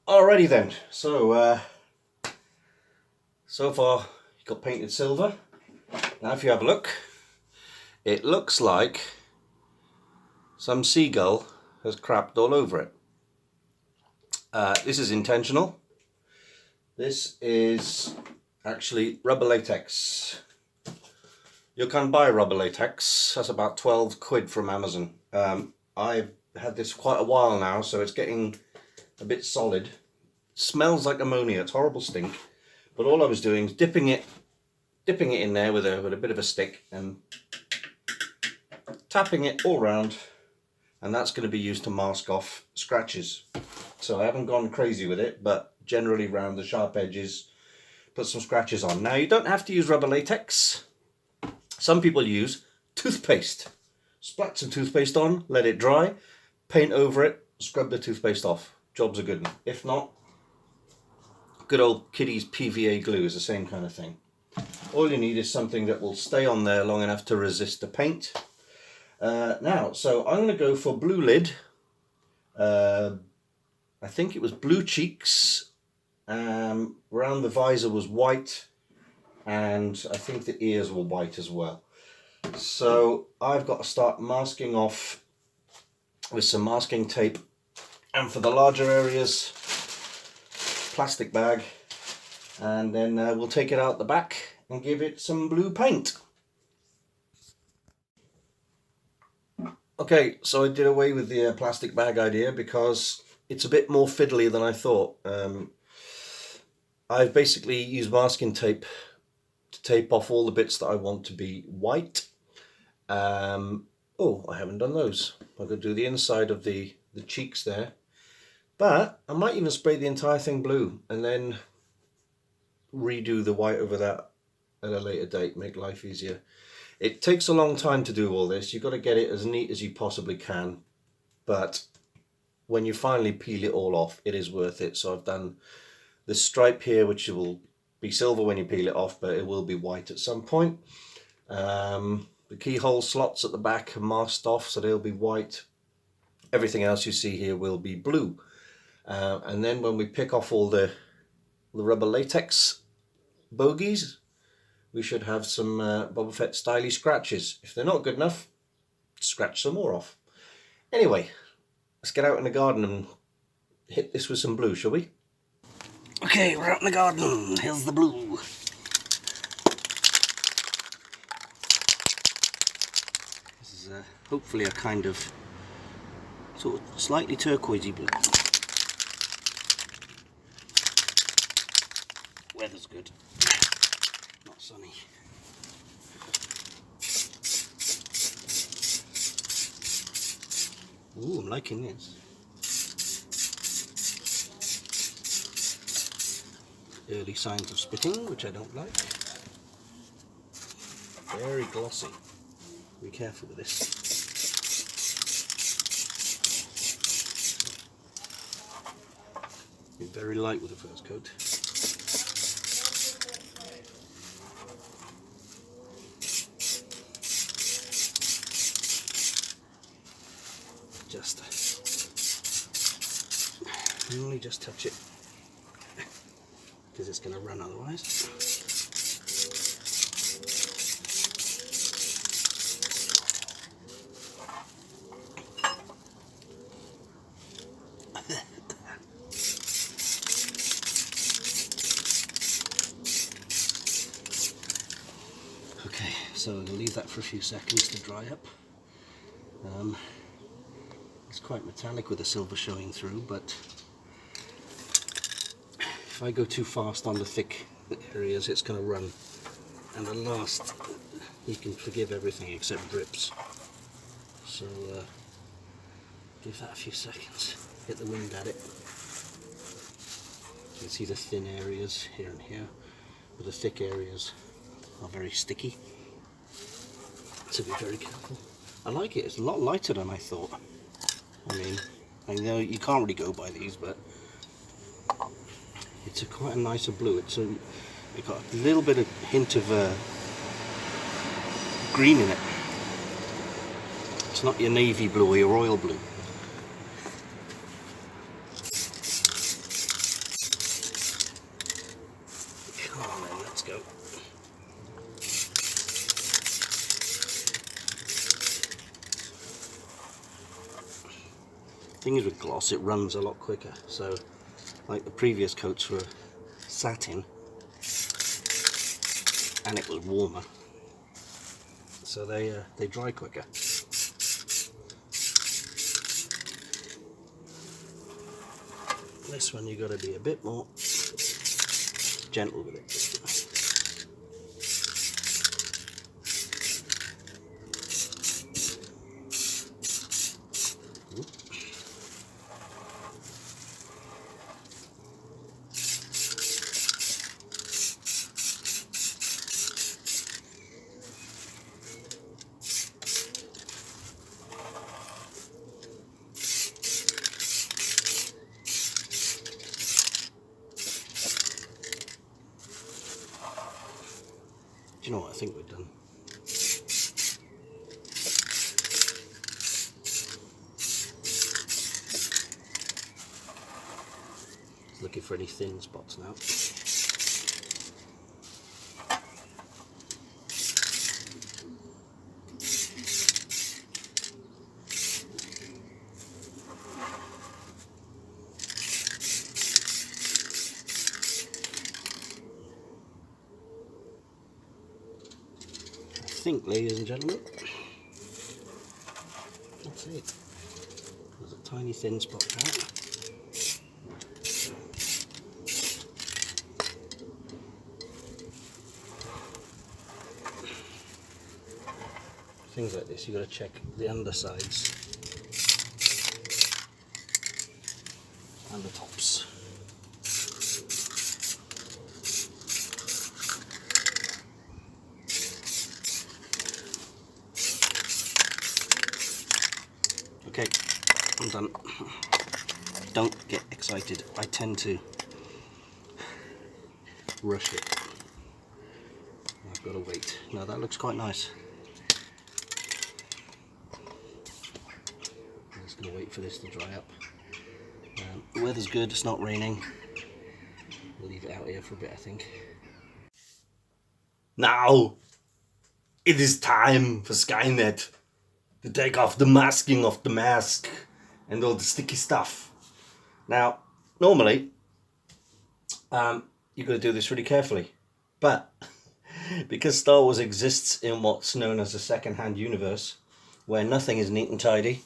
Alrighty then, so far it got painted silver. Now if you have a look, it looks like some seagull has crapped all over it. This is intentional. This is actually rubber latex. You can buy rubber latex, that's about 12 quid from Amazon. I've had this quite a while now, so it's getting a bit solid. Smells like ammonia, it's horrible stink. But all I was doing is dipping it in there with a bit of a stick and tapping it all round, and that's going to be used to mask off scratches. So I haven't gone crazy with it, but generally round the sharp edges, put some scratches on. Now you don't have to use rubber latex. Some people use toothpaste. Splat some toothpaste on, let it dry, paint over it, scrub the toothpaste off. Job's a good one. If not, good old Kiddy's PVA glue is the same kind of thing. All you need is something that will stay on there long enough to resist the paint. Now, so I'm going to go for blue lid. I think it was blue cheeks. Around the visor was white, and I think the ears were white as well. So I've got to start masking off with some masking tape, and for the larger areas, plastic bag, and then we'll take it out the back and give it some blue paint. Okay, so I did away with the plastic bag idea because it's a bit more fiddly than I thought. I've basically used masking tape to tape off all the bits that I want to be white. Oh, I haven't done those. I could do the inside of the cheeks there. But I might even spray the entire thing blue and then redo the white over that at a later date, make life easier. It takes a long time to do all this. You've got to get it as neat as you possibly can. But when you finally peel it all off, it is worth it. So I've done this stripe here, which will be silver when you peel it off, but it will be white at some point. The keyhole slots at the back are masked off, so they'll be white. Everything else you see here will be blue. And then when we pick off all the rubber latex bogies, we should have some Boba Fett styly scratches. If they're not good enough, scratch some more off. Anyway, let's get out in the garden and hit this with some blue, shall we? Okay, we're out in the garden. Here's the blue. This is hopefully a kind of sort of slightly turquoisey blue. Weather's good, not sunny. Ooh, I'm liking this. Early signs of spitting, which I don't like. Very glossy. Be careful with this. Be very light with the first coat. Only just touch it because it's going to run otherwise. Okay, so I'll leave that for a few seconds to dry up. It's quite metallic with the silver showing through, but if I go too fast on the thick areas, it's going to run. And the last, you can forgive everything except drips. So give that a few seconds. Hit the wind at it. You can see the thin areas here and here, but the thick areas are very sticky. So be very careful. I like it. It's a lot lighter than I thought. I know you can't really go by these, but it's quite a nicer blue. It's got a little bit of hint of green in it. It's not your navy blue or your royal blue. thing is with gloss, it runs a lot quicker. So, like the previous coats were satin, and it was warmer, so they dry quicker. This one you got to be a bit more gentle with it. Do you know what I think we've done? Looking for any thin spots now. I think, ladies and gentlemen, that's it. There's a tiny thin spot now. Things like this, you've got to check the undersides and the tops. Okay, I'm done. Don't get excited. I tend to rush it. I've got to wait. Now that looks quite nice. I'm just going to wait for this to dry up. The weather's good, it's not raining. We'll leave it out here for a bit, I think. Now, it is time for Skynet to take off the masking of the mask and all the sticky stuff. Now, normally, you've got to do this really carefully, but because Star Wars exists in what's known as a second-hand universe, where nothing is neat and tidy,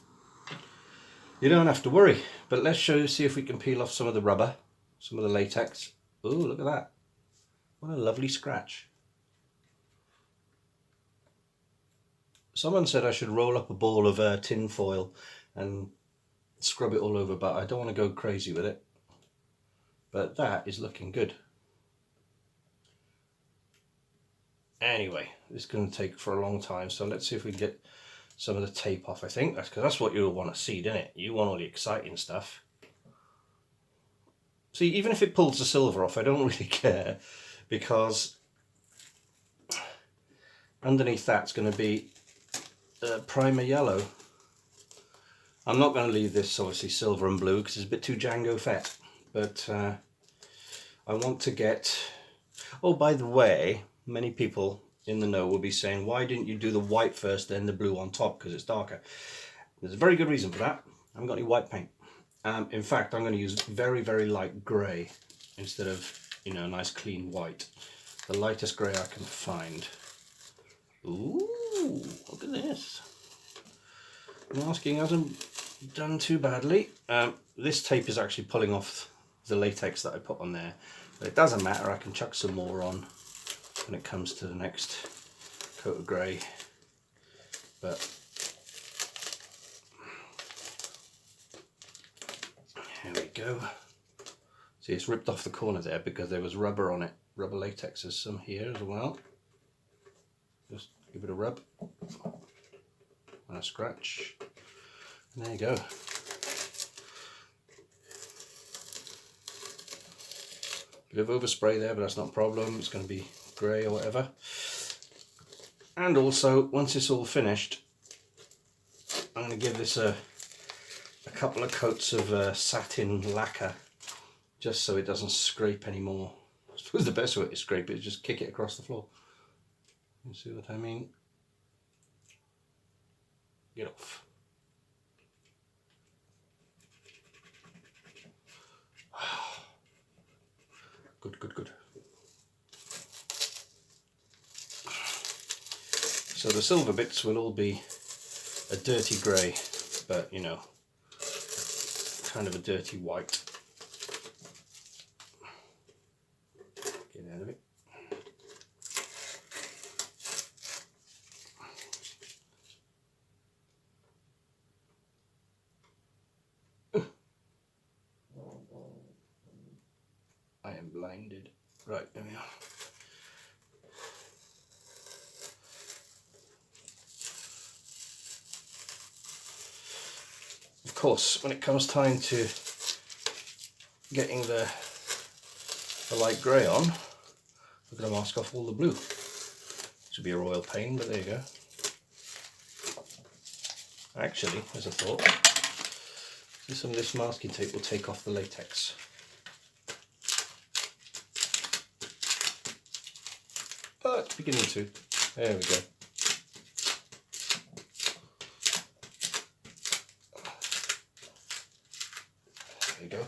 you don't have to worry. But let's see if we can peel off some of the rubber, some of the latex. Oh, look at that. What a lovely scratch. Someone said I should roll up a ball of tin foil and scrub it all over, but I don't want to go crazy with it. But that is looking good. Anyway, it's going to take for a long time, so let's see if we can get some of the tape off, I think. Because that's what you'll want to see, don't it? You want all the exciting stuff. See, even if it pulls the silver off, I don't really care, because underneath that's going to be primer yellow. I'm not going to leave this obviously silver and blue because it's a bit too Django Fett, but I want to get... Oh, by the way, many people in the know will be saying, why didn't you do the white first then the blue on top, because it's darker? There's a very good reason for that. I haven't got any white paint. In fact, I'm going to use very, very light grey instead of, you know, a nice clean white. The lightest grey I can find. Ooh, look at this. Masking hasn't done too badly. This tape is actually pulling off the latex that I put on there, but it doesn't matter. I can chuck some more on when it comes to the next coat of grey. But here we go. See, it's ripped off the corner there because there was rubber on it. Rubber latex. There's some here as well. Just give it a rub and a scratch. And there you go. Bit of overspray there, but that's not a problem. It's going to be grey or whatever. And also, once it's all finished, I'm going to give this a couple of coats of satin lacquer, just so it doesn't scrape anymore. I suppose the best way to scrape it is just kick it across the floor. You see what I mean? Get off. Good, good, good. So the silver bits will all be a dirty grey, but you know, kind of a dirty white. Get out of it. I am blinded. Right, there we are. Of course, when it comes time to getting the light grey on, we're going to mask off all the blue. This would be a royal pain, but there you go. Actually, as a thought, some of this masking tape will take off the latex. Oh, it's beginning to. There we go. There you go.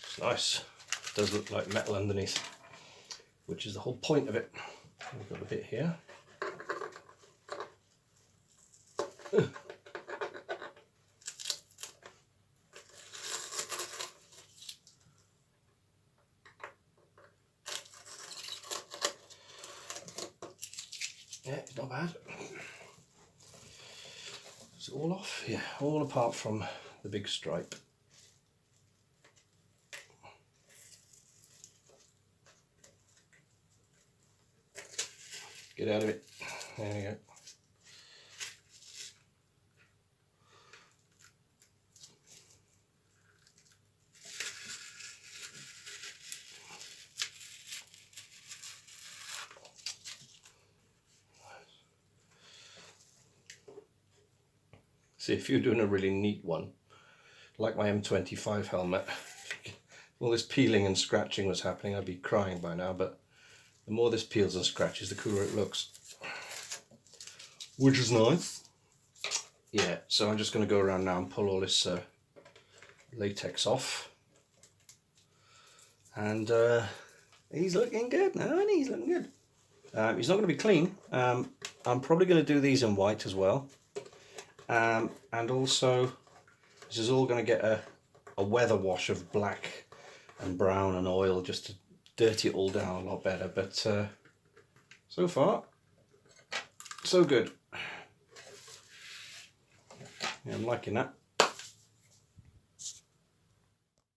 It's nice. It does look like metal underneath, which is the whole point of it. We've got a bit here. Yeah, it's not bad. Is it all off? Yeah, all apart from the big stripe. Get out of it. There we go. See, if you're doing a really neat one, like my M25 helmet, all this peeling and scratching was happening, I'd be crying by now, but the more this peels and scratches, the cooler it looks. Which is nice. Yeah, so I'm just going to go around now and pull all this latex off. And he's looking good now, and he's looking good. He's not going to be clean. I'm probably going to do these in white as well. And also, this is all going to get a weather wash of black and brown and oil just to dirty it all down a lot better. But so far, so good. Yeah, I'm liking that.